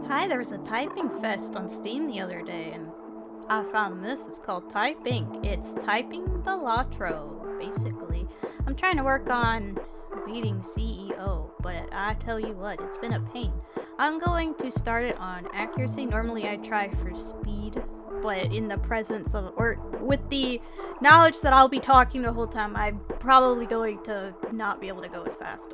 Hi, there was a typing fest on Steam the other day, and I found this. It's called TypInc. It's typing balatro, basically. I'm trying to work on beating CEO, but I tell you what, it's been a pain. I'm going to start it on accuracy. Normally I try for speed, but in the presence of, or with the knowledge that I'll be talking the whole time, I'm probably going to not be able to go as fast.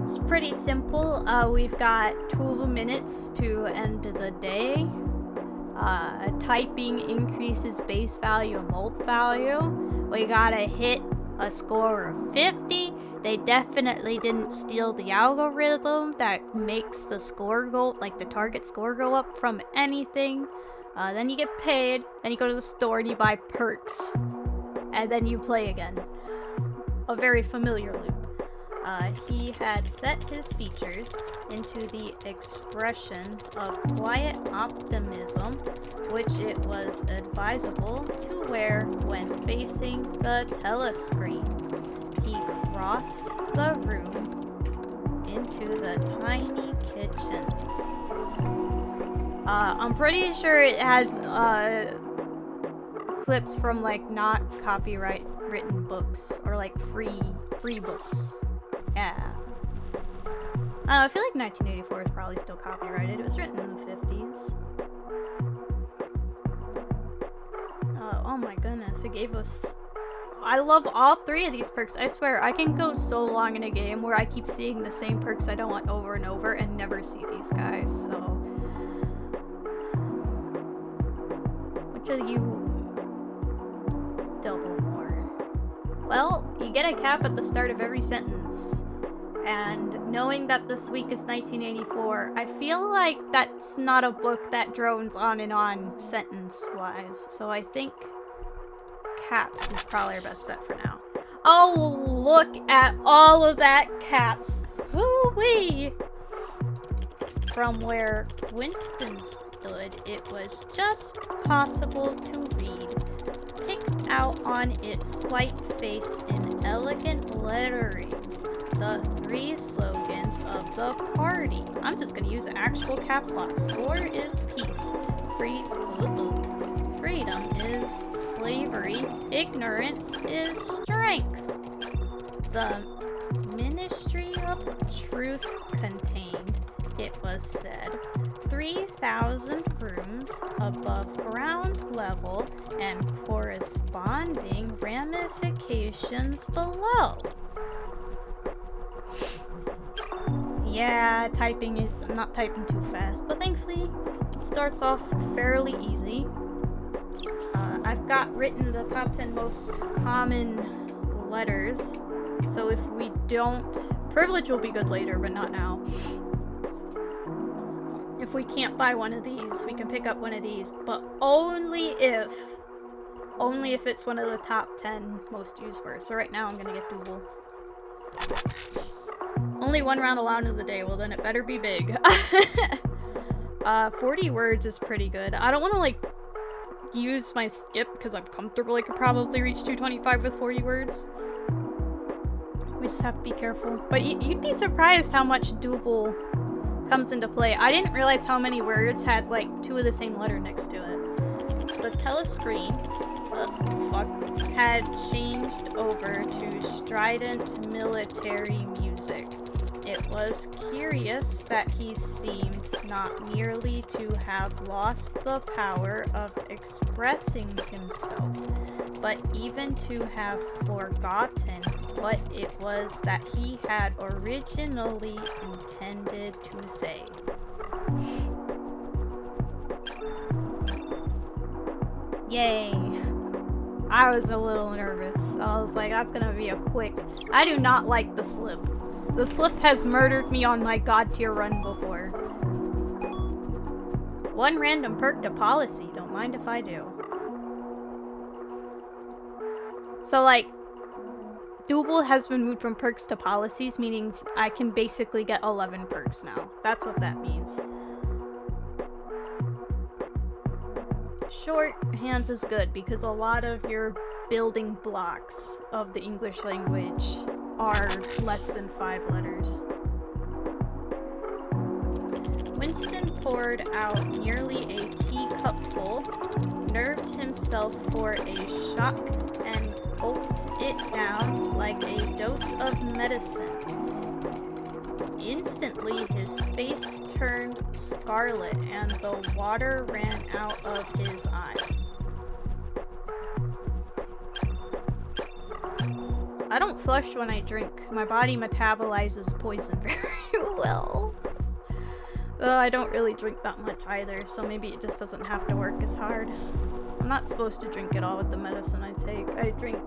It's pretty simple. We've got 2 minutes to end the day. Typing increases base value and mult value. We gotta hit a score of 50. They definitely didn't steal the algorithm that makes the score go, like the target score go up from anything. Then you get paid, then you go to the store and you buy perks. And then you play again. A very familiar loop. He had set his features into the expression of quiet optimism, which it was advisable to wear when facing the telescreen. He crossed the room into the tiny kitchen. I'm pretty sure it has clips from like not copyright written books or like free books. Yeah. I feel like 1984 is probably still copyrighted. It was written in the 50s. Oh my goodness, it gave us... I love all three of these perks. I swear, I can go so long in a game where I keep seeing the same perks I don't want over and over and never see these guys, so... Which of you... double more? Well, you get a cap at the start of every sentence. And knowing that this week is 1984, I feel like that's not a book that drones on and on sentence-wise. So I think caps is probably our best bet for now. Oh, look at all of that caps! Woo-wee! From where Winston stood, it was just possible to read. Picked out on its white face in elegant lettering. The three slogans of the party. I'm just gonna use actual caps lock. War is peace. Freedom is slavery. Ignorance is strength. The Ministry of Truth contained, it was said, 3,000 rooms above ground level and corresponding ramifications below. Yeah, I'm not typing too fast, but thankfully it starts off fairly easy. I've got written the top 10 most common letters, so if we don't... Privilege will be good later, but not now. If we can't buy one of these, we can pick up one of these, but only if it's one of the top 10 most used words. So right now I'm gonna get Double. Only one round allowed in the day, well then it better be big. 40 words is pretty good. I don't want to like use my skip because I'm comfortable I could probably reach 225 with 40 words. We just have to be careful. But you'd be surprised how much Double comes into play. I didn't realize how many words had like two of the same letter next to it. The telescreen had changed over to strident military music. It was curious that he seemed not merely to have lost the power of expressing himself, but even to have forgotten what it was that he had originally intended to say. Yay! I was a little nervous. I was like, that's gonna be a quick... I do not like the slip. The slip has murdered me on my god tier run before. One random perk to policy. Don't mind if I do. So like, Double has been moved from perks to policies, meaning I can basically get 11 perks now. That's what that means. Shorthands is good because a lot of your building blocks of the English language are less than 5 letters. Winston poured out nearly a teacupful, nerved himself for a shock, and gulped it down like a dose of medicine. Instantly, his face turned scarlet and the water ran out of his eyes. I don't flush when I drink. My body metabolizes poison very well. I don't really drink that much either, so maybe it just doesn't have to work as hard. I'm not supposed to drink it all with the medicine I take. I drink...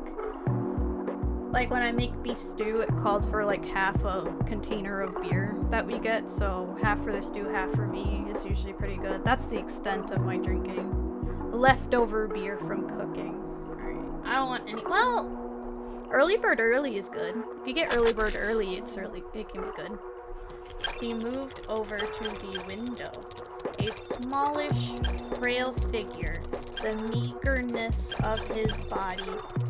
Like, when I make beef stew, it calls for like half a container of beer that we get, so half for the stew, half for me is usually pretty good. That's the extent of my drinking. Leftover beer from cooking. Alright, I don't want any- well, early bird early is good. If you get early bird early, it can be good. He moved over to the window. A smallish, frail figure, the meagerness of his body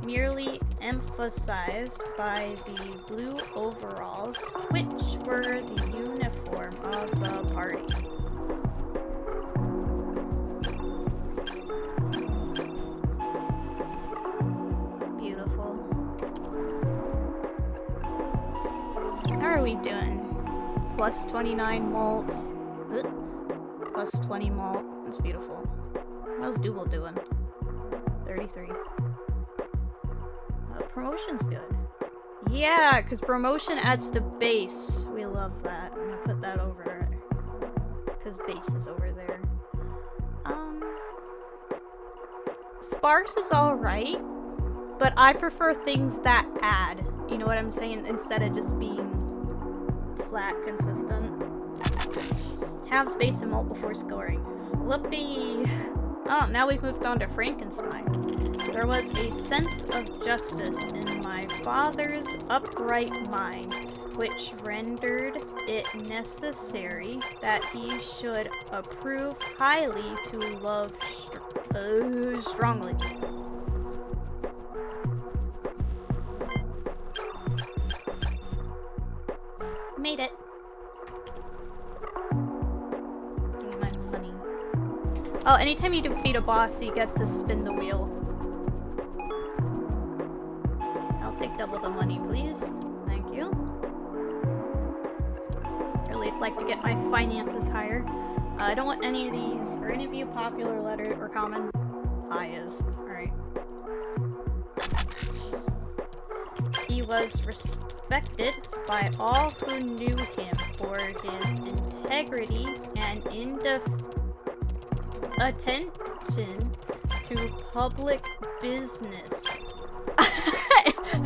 merely emphasized by the blue overalls, which were the uniform of the party. Beautiful. How are we doing? Plus 29 malt. Plus 20 malt. That's beautiful. How's Double doing? 33. Promotion's good. Yeah, because promotion adds to base. We love that. I'm gonna put that over it. Because base is over there. Sparse is alright, but I prefer things that add. You know what I'm saying? Instead of just being flat, consistent. Have space and malt before scoring. Whoopee! Oh, now we've moved on to Frankenstein. There was a sense of justice in my father's upright mind, which rendered it necessary that he should approve highly to love strongly. Made it. Give me my money. Oh, anytime you defeat a boss, you get to spin the wheel. I'll take double the money, please. Thank you. Really like to get my finances higher. I don't want any of these. Are any of you popular, letter, or common? I is. Alright. He was respected by all who knew him for his integrity and attention to public business.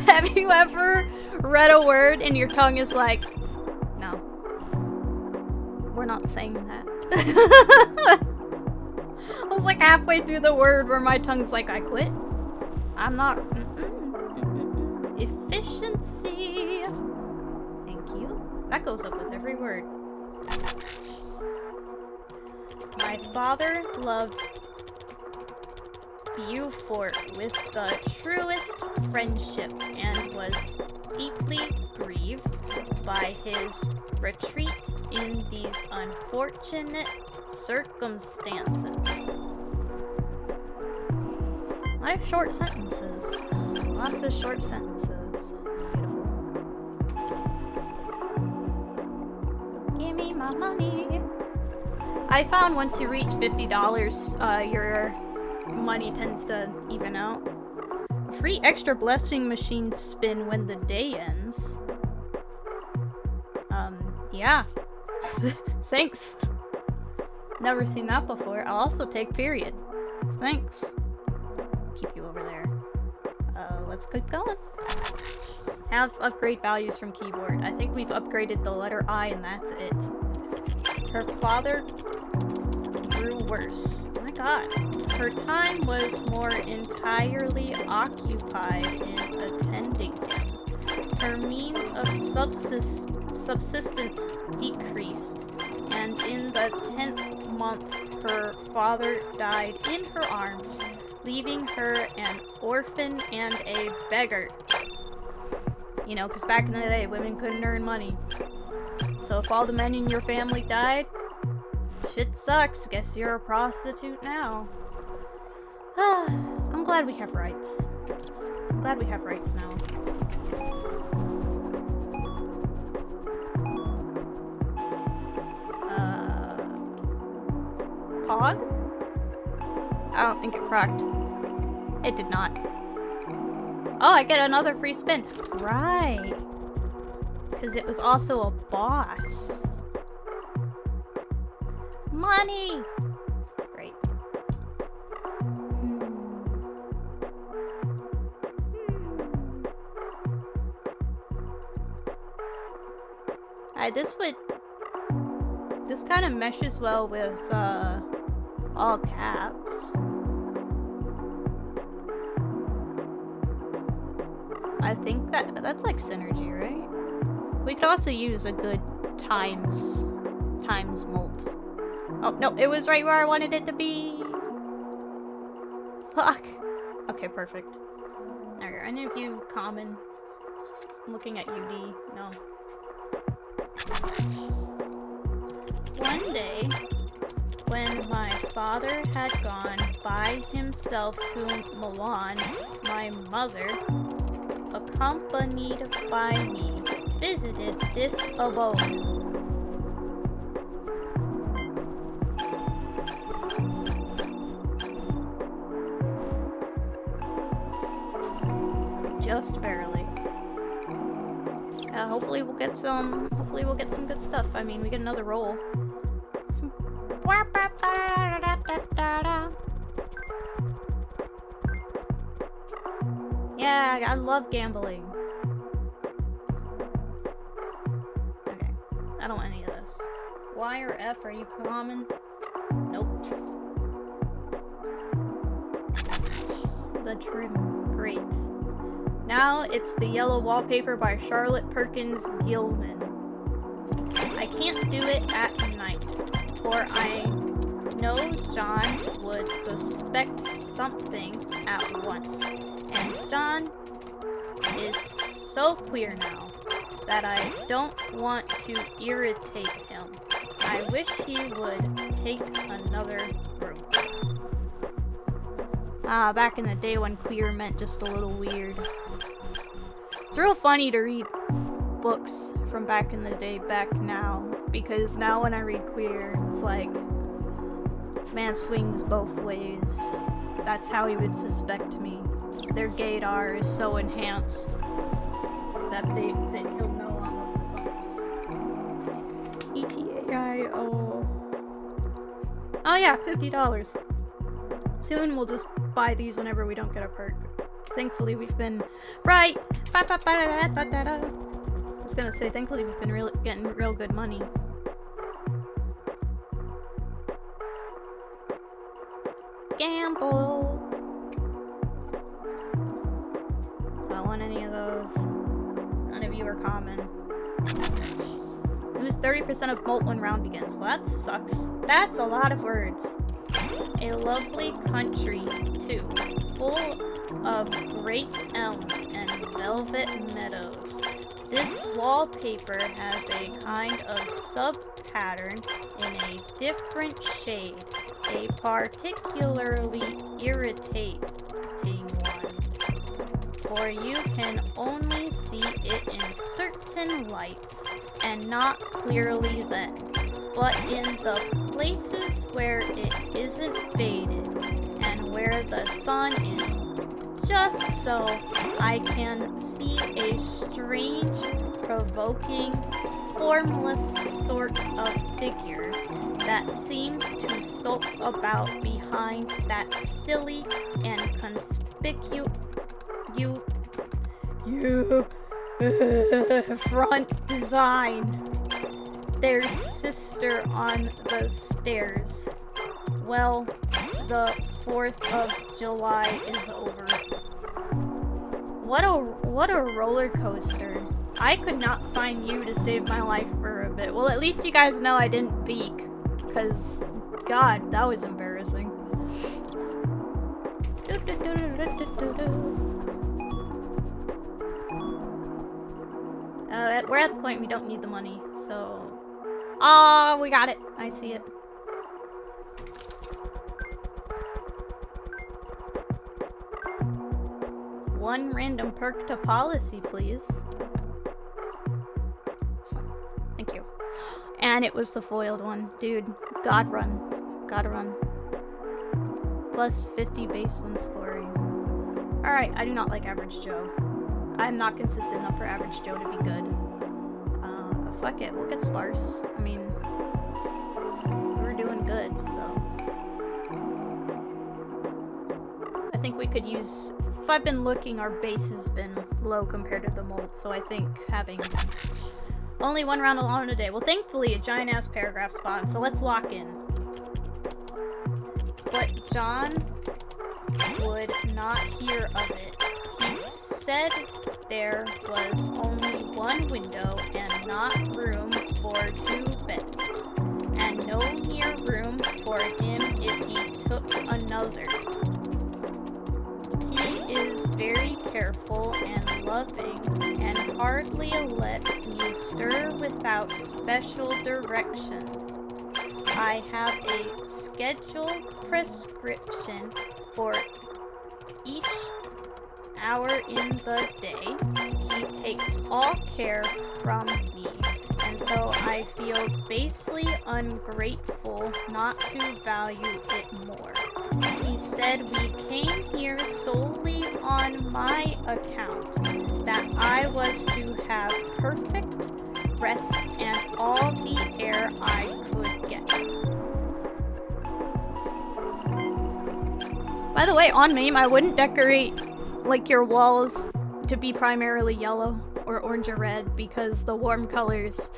Have you ever read a word and your tongue is like, no, we're not saying that. I was like halfway through the word where my tongue's like, I quit. I'm not. Efficiency. Thank you. That goes up with every word. My father loved Beaufort with the truest friendship and was deeply grieved by his retreat in these unfortunate circumstances. I have short sentences. Lots of short sentences. Beautiful. Give me my money. I found once you reach $50, your money tends to even out. A free extra blessing machine spin when the day ends. Yeah. Thanks. Never seen that before. I'll also take period. Thanks. Keep you over there. Let's keep going. Has upgrade values from keyboard. I think we've upgraded the letter I and that's it. Her father grew worse. Oh my god. Her time was more entirely occupied in attending him. Her means of subsistence decreased, and in the 10th month her father died in her arms, leaving her an orphan and a beggar. You know, because back in the day, women couldn't earn money. So if all the men in your family died, shit sucks. Guess you're a prostitute now. I'm glad we have rights. I'm glad we have rights now. Pog? I don't think it procced. It did not. Oh, I get another free spin. Right. Because it was also a boss. Money! Great. This kind of meshes well with, all caps. I think that's like synergy, right? We could also use a good times molt. Oh, no, it was right where I wanted it to be. Fuck. Okay, perfect. Are any of you common? I'm looking at UD. No. One day, when my father had gone by himself to Milan, my mother, accompanied by me, visited this abode. Just barely. Hopefully we'll get some good stuff. I mean, we get another roll. Yeah, I love gambling. Okay, I don't want any of this. Y or F, are you common? Nope. The trim, great. Now it's the yellow wallpaper by Charlotte Perkins Gilman. I can't do it at night, for I know John would suspect something at once. And John is so queer now that I don't want to irritate him. I wish he would take another room. Ah, back in the day when queer meant just a little weird. It's real funny to read books from back in the day back now, because now when I read queer, it's like, man swings both ways. That's how he would suspect me. Their gaydar is so enhanced that he'll know I'm up to something. ETAIO. Oh yeah, $50. Soon we'll just buy these whenever we don't get a perk. Thankfully we've been right. I was gonna say, thankfully we've been getting real good money. Gamble. Do I want any of those? None of you are common. Lose 30% of molt when round begins. Well, that sucks. That's a lot of words. A lovely country, too, full of great elms and velvet meadows. This wallpaper has a kind of sub-pattern in a different shade, a particularly irritating one, for you can only see it in certain lights and not clearly then. But in the places where it isn't faded and where the sun is just so, I can see a strange, provoking, formless sort of figure that seems to sulk about behind that silly and conspicuous front design. Their sister on the stairs. Well, the 4th of July is over. What a roller coaster. I could not find you to save my life for a bit. Well, at least you guys know I didn't peek. Because, God, that was embarrassing. We're at the point we don't need the money, so... Oh, we got it. I see it. One random perk to policy, please. This one. Thank you. And it was the foiled one. Dude, God run. Gotta run. Plus 50 base when scoring. Alright, I do not like Average Joe. I'm not consistent enough for Average Joe to be good. Fuck it, we'll get Sparse. I mean, we're doing good, so. I think we could use... If I've been looking, our base has been low compared to the mold, so I think having only one round alone a day. Well, thankfully, a giant-ass paragraph spawned, so let's lock in. But John would not hear of it. He said there was only one window and not room for 2 beds, and no near room for him if he took another. He is very careful and loving and hardly lets me stir without special direction. I have a scheduled prescription for each hour in the day. He takes all care from me, and so I feel basely ungrateful not to value it more. He said we came here solely on my account, that I was to have perfect rest and all the air I could get. By the way, on MAME, I wouldn't decorate like your walls to be primarily yellow or orange or red because the warm colors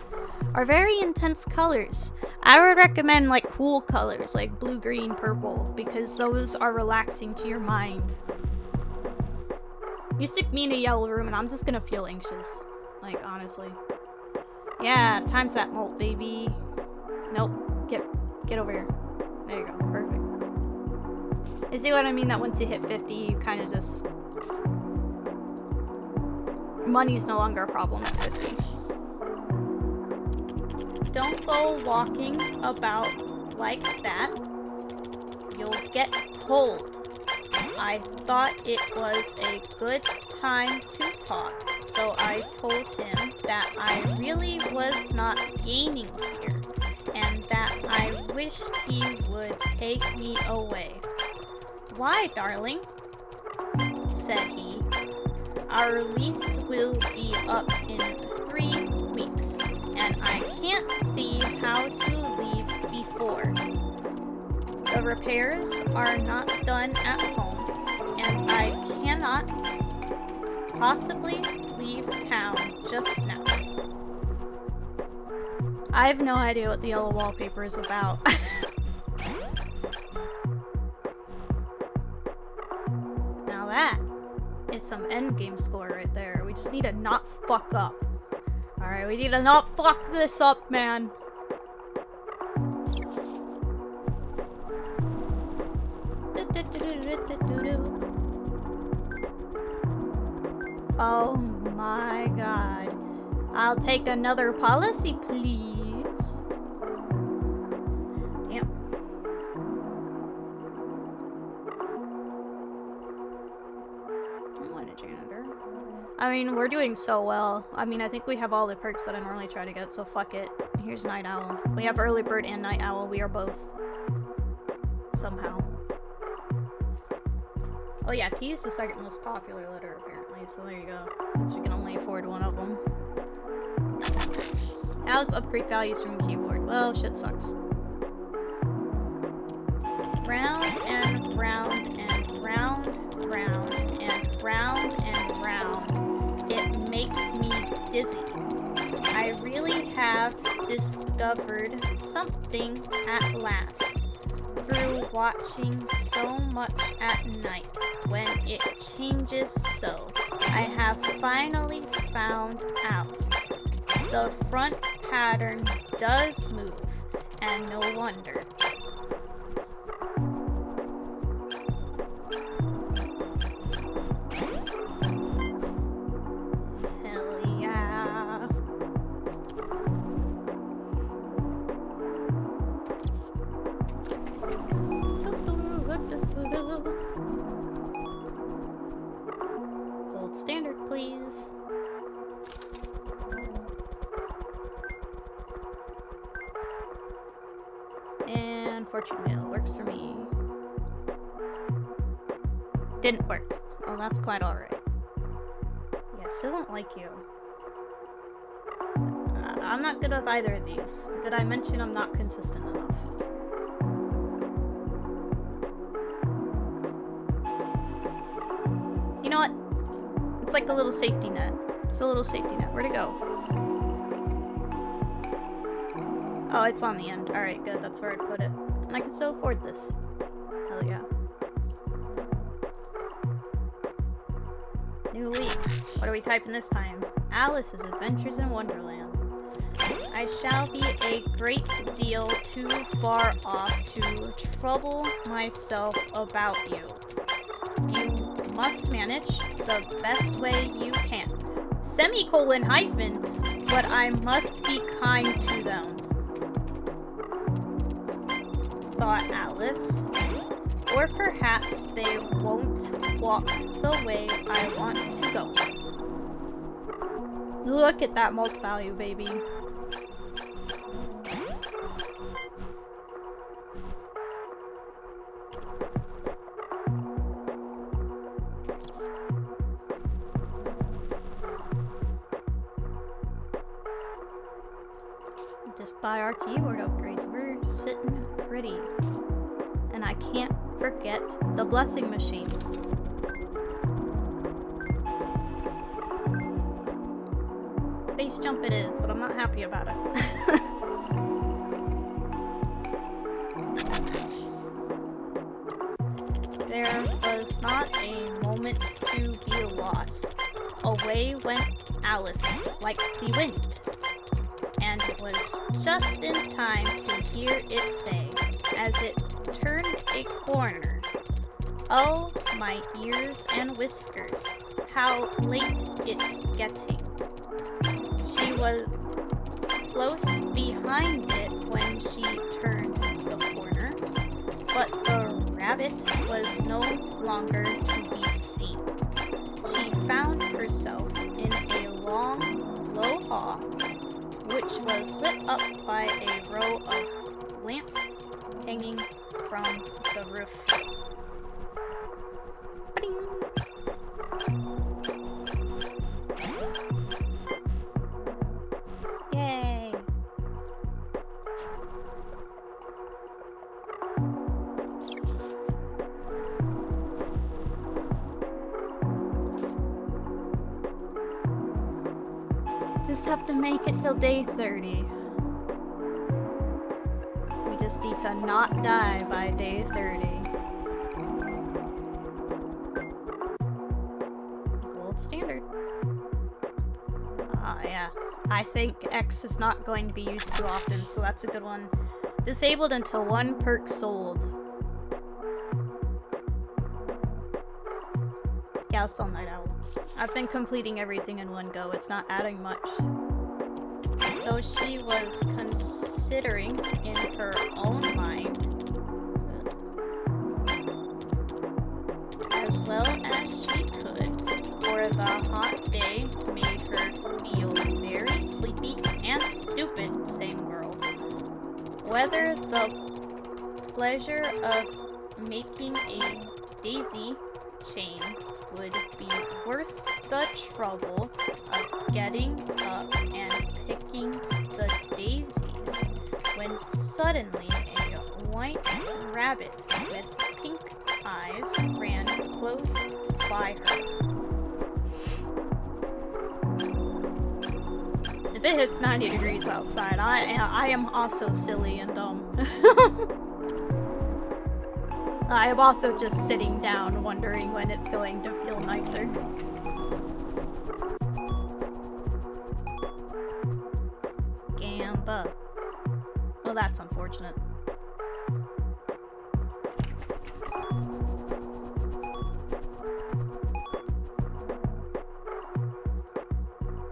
are very intense colors. I would recommend like cool colors like blue, green, purple because those are relaxing to your mind. You stick me in a yellow room and I'm just gonna feel anxious. Like, honestly. Yeah, times that molt, baby. Nope. Get over here. There you go. Perfect. You see what I mean? That once you hit 50, you kind of just... Money's no longer a problem at 50. Don't go walking about like that. You'll get cold. I thought it was a good time to talk, so I told him that I really was not gaining here, and that I wished he would take me away. Why, darling? Said he. Our lease will be up in 3 weeks, and I can't see how to leave before. The repairs are not done at home, and I cannot possibly leave town just now. I have no idea what the yellow wallpaper is about. Now that is some endgame score right there. We just need to not fuck up. Alright, we need to not fuck this up, man. Oh my god. I'll take another policy, please. Damn. I want a janitor. I mean, we're doing so well. I mean, I think we have all the perks that I normally try to get, so fuck it. Here's Night Owl. We have Early Bird and Night Owl. We are both. Somehow. Oh yeah, T is the second most popular letter, apparently, so there you go. Since we can only afford one of them. Now let's upgrade values from the keyboard. Well, shit sucks. Round and round and round, round and round and round. It makes me dizzy. I really have discovered something at last. Through watching so much at night when it changes so. I have finally found out. The front pattern does move, and no wonder. Hell yeah. Gold standard, please. And fortune wheel works for me. Didn't work. Well, that's quite alright. Yeah, still don't like you. I'm not good with either of these. Did I mention I'm not consistent enough? You know what? It's like a little safety net. It's a little safety net. Where'd it go? Oh, it's on the end. Alright, good. That's where I'd put it. And I can still afford this. Hell yeah. New week. What are we typing this time? Alice's Adventures in Wonderland. I shall be a great deal too far off to trouble myself about you. You must manage the best way you can. Semicolon hyphen, but I must be kind to them. Thought Alice. Or perhaps they won't walk the way I want to go. Look at that multi-value, baby. Just buy our keyboard upgrades. We're sitting pretty. And I can't forget the blessing machine. Base jump it is, but I'm not happy about it. There was not a moment to be lost. Away went Alice like the wind, and was just in time to hear it say, as it turned a corner, "Oh, my ears and whiskers, how late it's getting." She was close behind it when she turned the corner, but the rabbit was no longer to be seen. She found herself in a long, low hall, which was lit up by a row of lamps hanging from the roof. Ba-ding. Yay! Just have to make it till day 30. We just need to not die by day 30. Gold standard. Ah, yeah. I think X is not going to be used too often, so that's a good one. Disabled until one perk sold. Yeah, I'll sell Night Owl. I've been completing everything in one go. It's not adding much. So she was considering in her own mind, as well as she could, for the hot day made her feel very sleepy and stupid, same girl. Whether the pleasure of making a daisy chain would be worth the trouble of getting up and picking the daisies, when suddenly a white rabbit with pink eyes ran close by her. If it hits 90 degrees outside, I am also silly and dumb. I am also just sitting down wondering when it's going to feel nicer. Gamba. Well, that's unfortunate.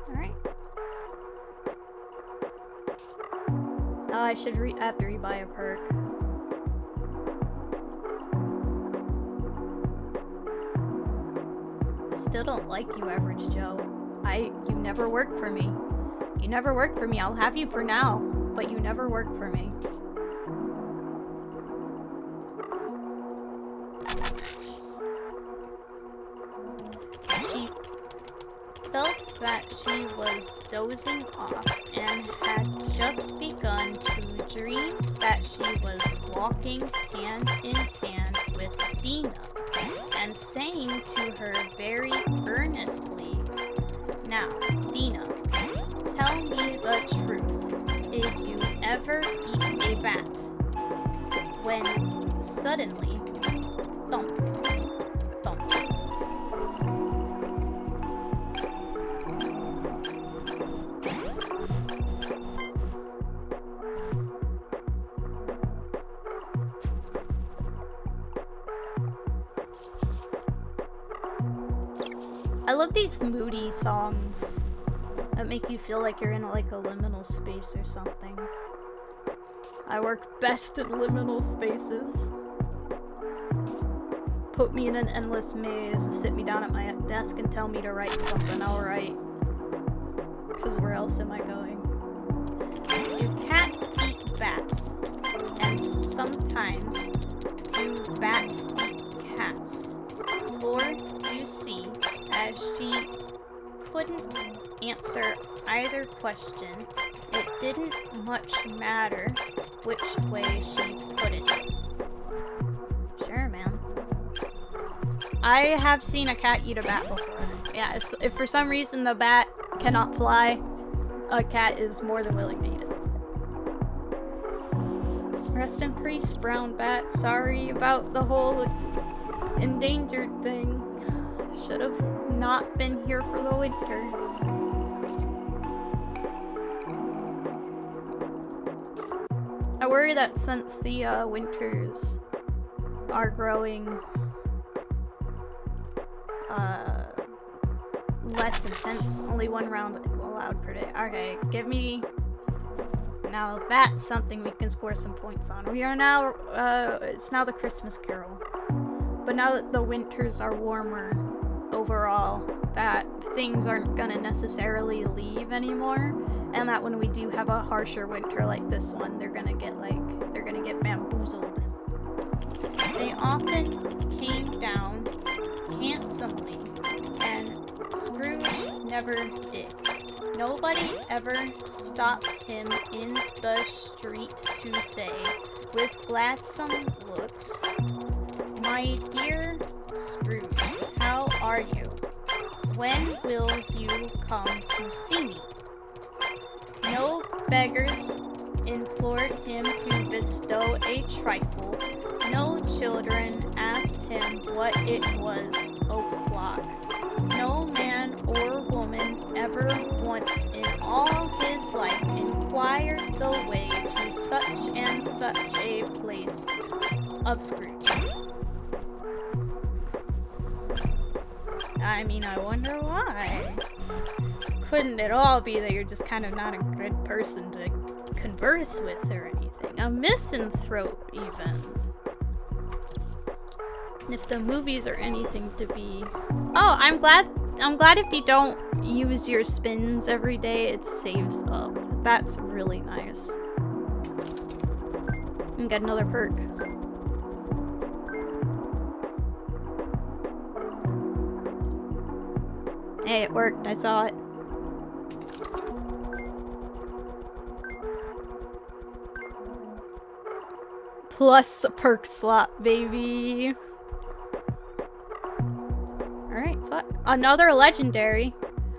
Alright. Oh, I have to rebuy a perk. still don't like you, Average Joe. You never worked for me. You never worked for me. I'll have you for now, but you never worked for me. She felt that she was dozing off and had just begun to dream that she was walking hand in hand with Dina and saying to her very earnestly, "Now, Dina, tell me the truth. Did you ever eat a bat?" When suddenly, thump, thump. I love these moody songs that make you feel like you're in like a liminal space or something. I work best in liminal spaces. Put me in an endless maze, sit me down at my desk and tell me to write something, I'll write. Because where else am I going? Do cats eat bats? And sometimes do bats eat cats? For you see, as she couldn't answer either question, it didn't much matter which way she put it. Sure, man. I have seen a cat eat a bat before. Yeah, if for some reason the bat cannot fly, a cat is more than willing to eat it. Rest in peace, brown bat. Sorry about the whole endangered thing. Should have not been here for the winter. I worry that since the winters are growing less intense, only one round allowed per day. Okay, give me... Now that's something we can score some points on. We are now, it's now the Christmas Carol. But now that the winters are warmer overall, that things aren't gonna necessarily leave anymore, and that when we do have a harsher winter like this one, they're gonna get bamboozled. They often came down handsomely, and Scrooge never did. Nobody ever stopped him in the street to say, with gladsome looks, "My dear Scrooge, how are you? When will you come to see me?" No beggars implored him to bestow a trifle. No children asked him what it was o'clock. No man or woman ever once in all his life inquired the way to such and such a place of Scrooge. I mean, I wonder why. Couldn't it all be that you're just kind of not a good person to converse with or anything? A misanthrope, even. If the movies are anything to be... Oh, I'm glad if you don't use your spins every day, it saves up. That's really nice. And get another perk. Hey, it worked. I saw it. Plus a perk slot, baby. Alright, fuck. Another legendary.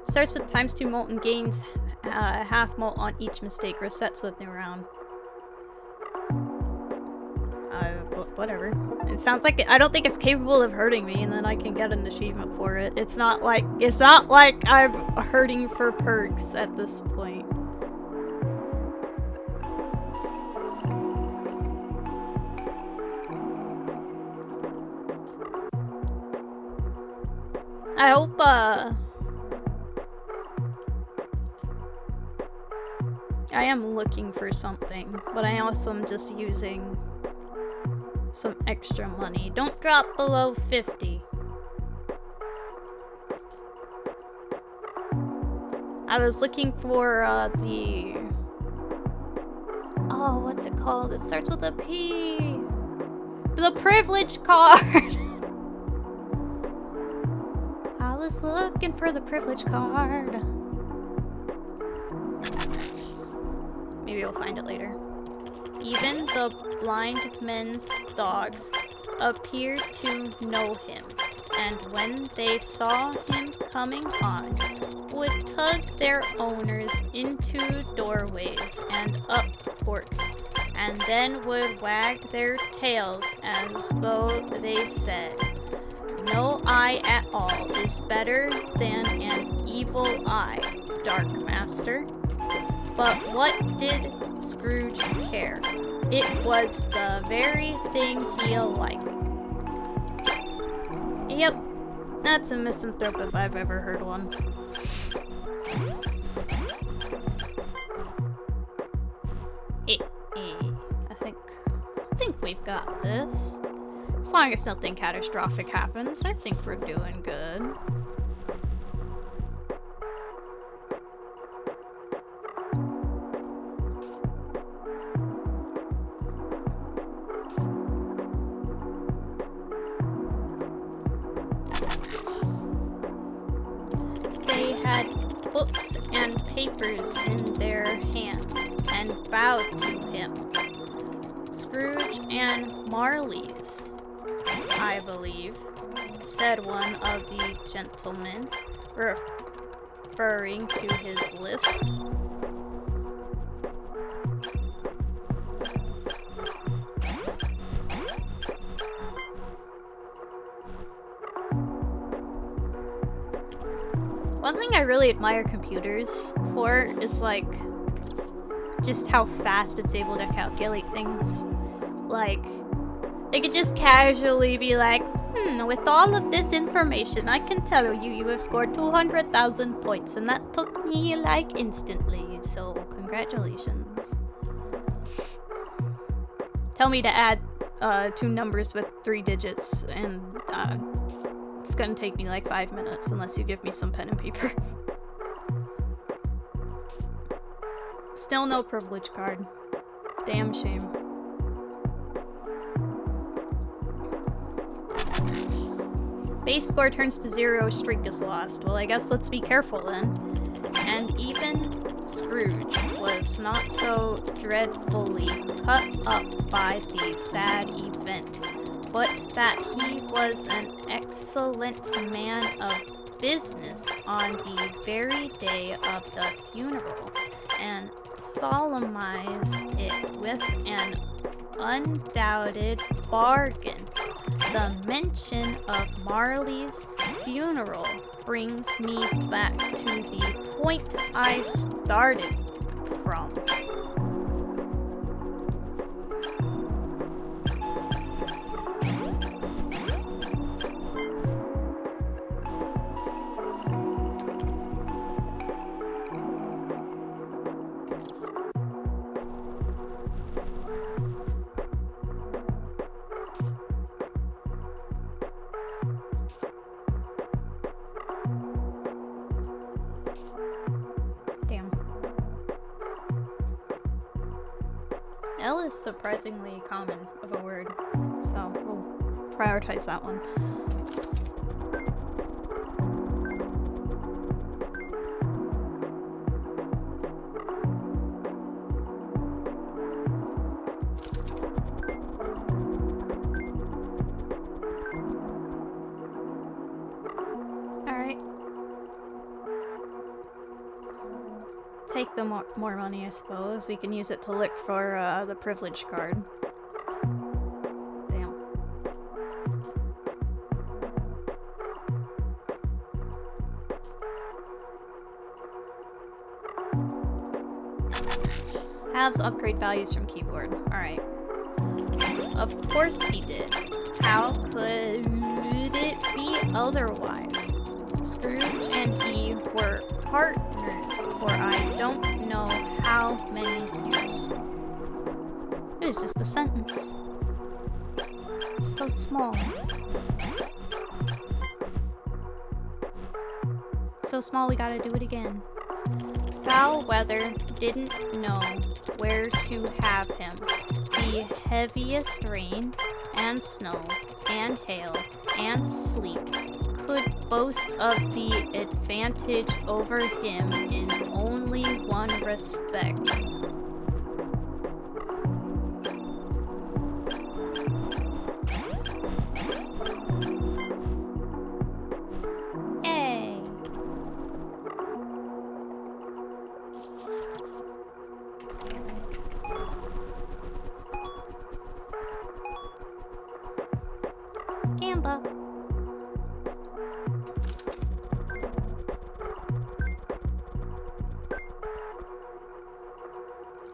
Starts with ×2 molten, gains half molt on each mistake, resets with new round. Whatever. It sounds like I don't think it's capable of hurting me, and then I can get an achievement for it. It's not like I'm hurting for perks at this point. I hope I am looking for something, but I also am just using some extra money. Don't drop below 50. I was looking for the... Oh, what's it called? It starts with a P. The privilege card. I was looking for the privilege card. Maybe we'll find it later. Even the blind men's dogs appeared to know him, and when they saw him coming on, would tug their owners into doorways and up courts, and then would wag their tails as though they said, "No eye at all is better than an evil eye, Dark Master." But what did Scrooge care? It was the very thing he liked. Yep, that's a misanthrope if I've ever heard one. I think we've got this. As long as nothing catastrophic happens, I think we're doing good. They had books and papers in their hands and bowed to him. Scrooge and Marley's, I believe, said one of the gentlemen, referring to his list. One thing I really admire computers for is, like, just how fast it's able to calculate things. Like, it could just casually be like, with all of this information, I can tell you have scored 200,000 points, and that took me, like, instantly, so congratulations. Tell me to add 2 numbers with 3 digits, and it's gonna take me like 5 minutes, unless you give me some pen and paper. Still no privilege card. Damn shame. Base score turns to 0, streak is lost. Well, I guess let's be careful then. And even Scrooge was not so dreadfully cut up by the sad event, but that he was an excellent man of business on the very day of the funeral, and solemnized it with an undoubted bargain. The mention of Marley's funeral brings me back to the point I started from. L is surprisingly common of a word, so we'll prioritize that one. Alright. Take the more money, I suppose. We can use it to look for the privilege card. Damn. Halves upgrade values from keyboard. Alright. Of course he did. How could it be otherwise? Scrooge and he were partners for I don't know how many years. It was just a sentence. So small. So small we gotta do it again. Foul weather didn't know where to have him. The heaviest rain and snow and hail and sleet could boast of the advantage over him in only one respect. Yay! Gamba.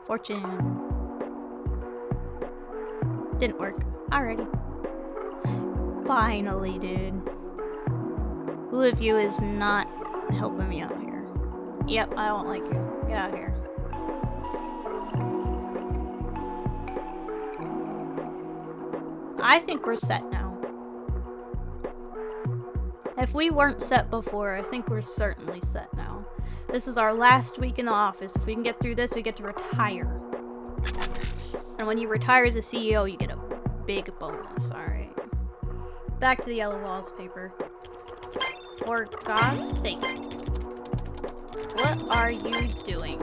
Fortune. Didn't work. Alrighty. Finally, dude. Who of you is not helping me out here? Yep, I don't like you. Get out of here. I think we're set now. If we weren't set before, I think we're certainly set now. This is our last week in the office. If we can get through this, we get to retire. And when you retire as a CEO, you get a big bonus. Alright. Back to the yellow walls paper. For God's sake. What are you doing?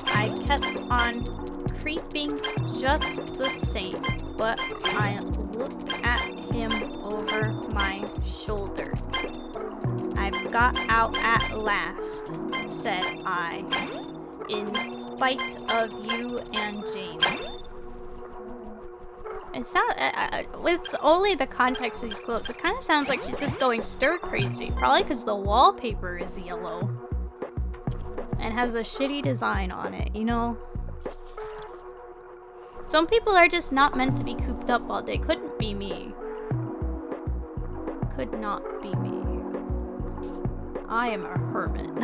I kept on creeping just the same, but I looked at him over my shoulder. I've got out at last, said I, in spite of you and Jane. It sounds, with only the context of these quotes, it kind of sounds like she's just going stir crazy. Probably because the wallpaper is yellow and has a shitty design on it, you know? Some people are just not meant to be cooped up all day. Couldn't be me. Could not be me. I am a hermit.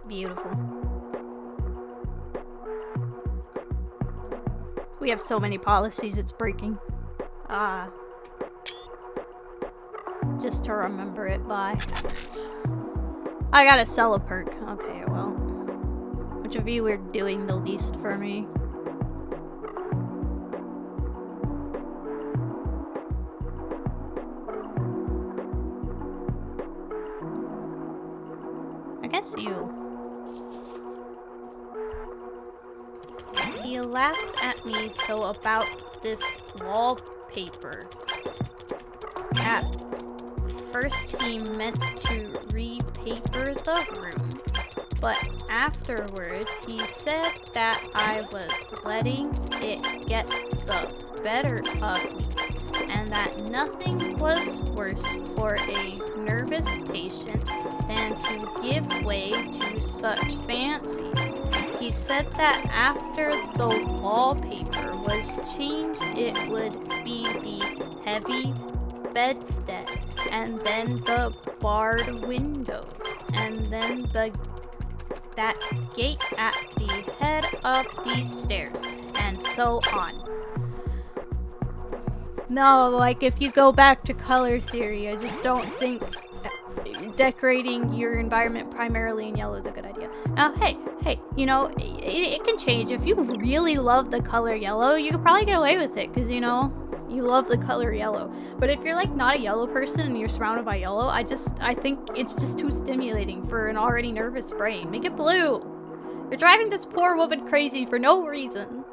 Beautiful. We have so many policies, it's breaking. Ah. Just to remember it by. I gotta sell a perk. Okay, well. Which of you are doing the least for me? I guess you. He laughs at me so about this wallpaper. At first he meant to repaper the room, but afterwards he said that I was letting it get the better of me, and that nothing was worse for a nervous patient than to give way to such fancies. He said that after the wallpaper was changed, it would be the heavy bedstead, and then the barred windows, and then that gate at the head of the stairs, and so on. No, like if you go back to color theory, I just don't think decorating your environment primarily in yellow is a good idea. Now, hey, you know, it can change. If you really love the color yellow, you could probably get away with it, because, you know, you love the color yellow. But if you're like not a yellow person and you're surrounded by yellow, I think it's just too stimulating for an already nervous brain. Make it blue. You're driving this poor woman crazy for no reason.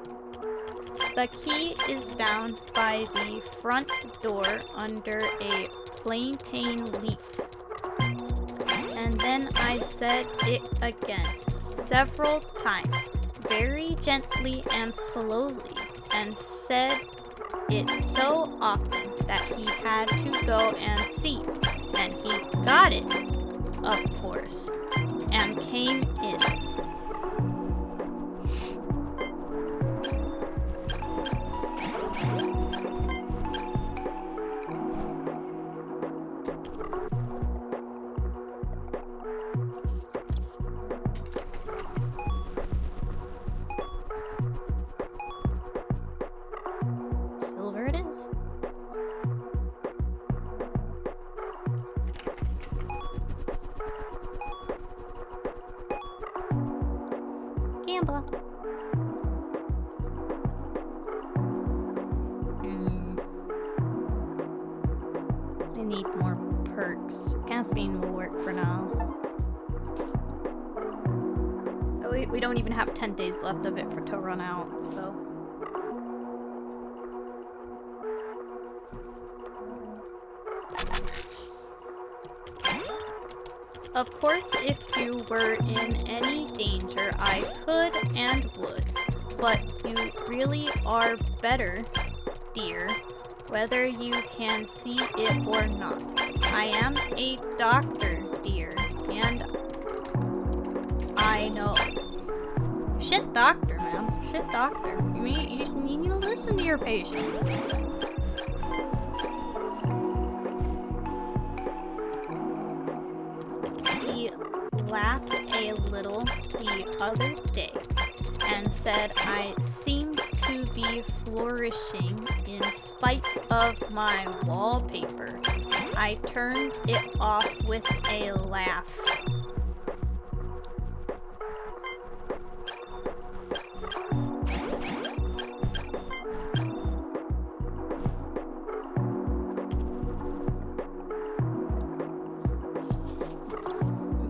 The key is down by the front door under a plantain leaf. And then I said it again, several times, very gently and slowly, and said it so often that he had to go and see. And he got it, of course, and came in. remember. I need more perks. Caffeine will work for now. Oh, we don't even have 10 days left of it to run out, so. Of course, if you were in any danger, I could and would. But you really are better, dear, whether you can see it or not. I am a doctor, dear, and I know. Shit doctor, man. Shit doctor. You need to listen to your patients. He laughed a little the other day and said I seemed to be flourishing in spite of my wallpaper. I turned it off with a laugh.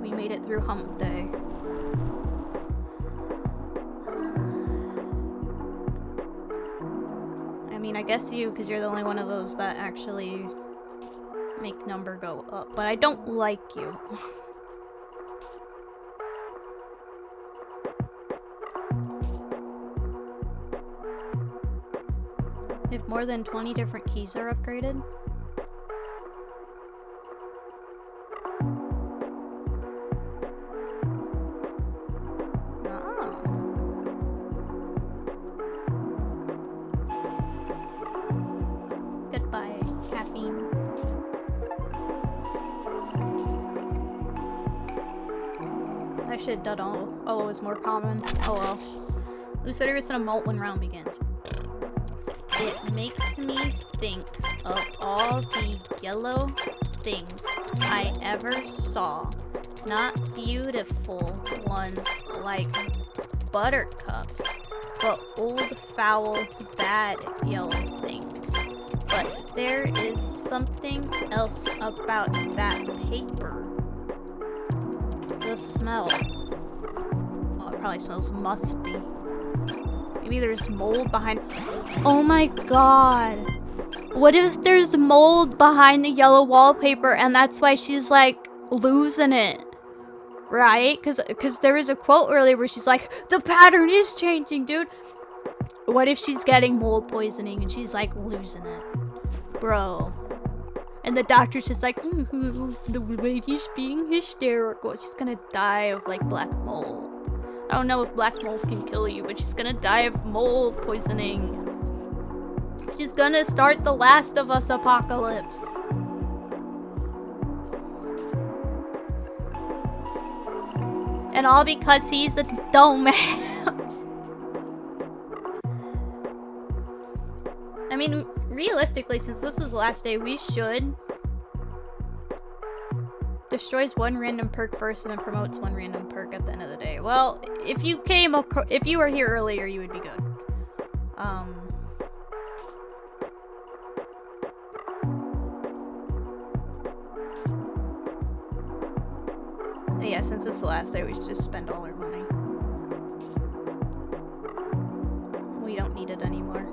We made it through hump day. I mean, I guess you, because you're the only one of those that actually make number go up, but I don't like you. If more than 20 different keys are upgraded. Goodbye, caffeine. I should have done all it was more common. Oh well. Lucidus and a malt when round begins. It makes me think of all the yellow things I ever saw. Not beautiful ones like buttercups, but old, foul, bad yellow things. But there is something else about that paper. The smell. Oh, it probably smells musty. Maybe there's mold behind. Oh my god. What if there's mold behind the yellow wallpaper and that's why she's like losing it? Right? Because there was a quote earlier where she's like, the pattern is changing, dude. What if she's getting mold poisoning and she's like losing it? Bro. And the doctor's just like, the lady's being hysterical. She's gonna die of like black mold. I don't know if black mold can kill you, but she's gonna die of mold poisoning. She's gonna start the Last of Us apocalypse. And all because he's a dumbass. I mean, realistically, since this is the last day, we should. Destroys one random perk first and then promotes one random perk at the end of the day. Well, if you were here earlier, you would be good. Yeah, since it's the last day, we should just spend all our money. We don't need it anymore.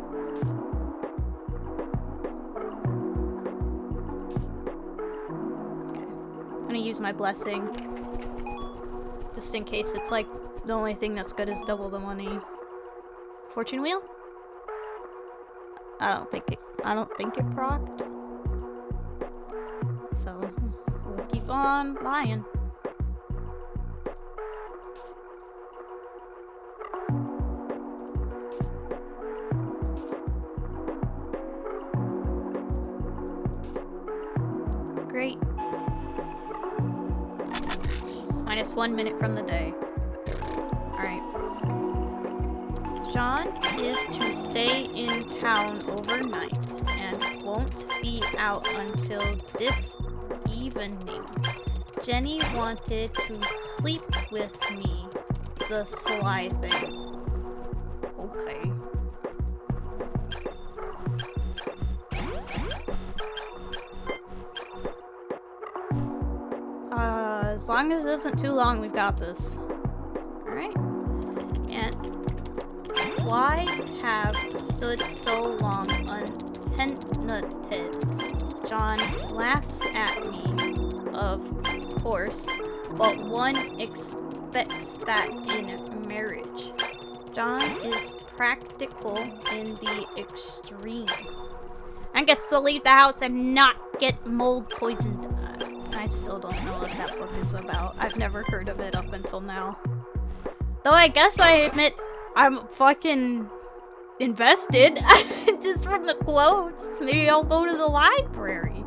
I'm gonna use my blessing. Just in case it's like the only thing that's good is double the money. Fortune wheel? I don't think it procced. So we'll keep on buying. Great. Minus 1 minute from the day. Alright. John is to stay in town overnight and won't be out until this evening. Jenny wanted to sleep with me, the sly thing. Okay. As long as it isn't too long, we've got this. Alright. And why have stood so long untenanted? John laughs at me, of course, but one expects that in marriage. John is practical in the extreme and gets to leave the house and not get mold poisoned. I still don't know what that book is about. I've never heard of it up until now. Though I guess I admit I'm fucking invested just from the quotes. Maybe I'll go to the library.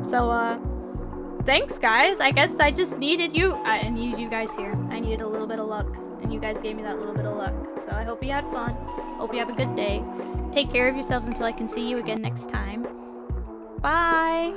So, thanks guys. I guess I just needed you. I needed you guys here. I needed a little bit of luck. And you guys gave me that little bit of luck. So I hope you had fun. Hope you have a good day. Take care of yourselves until I can see you again next time. Bye!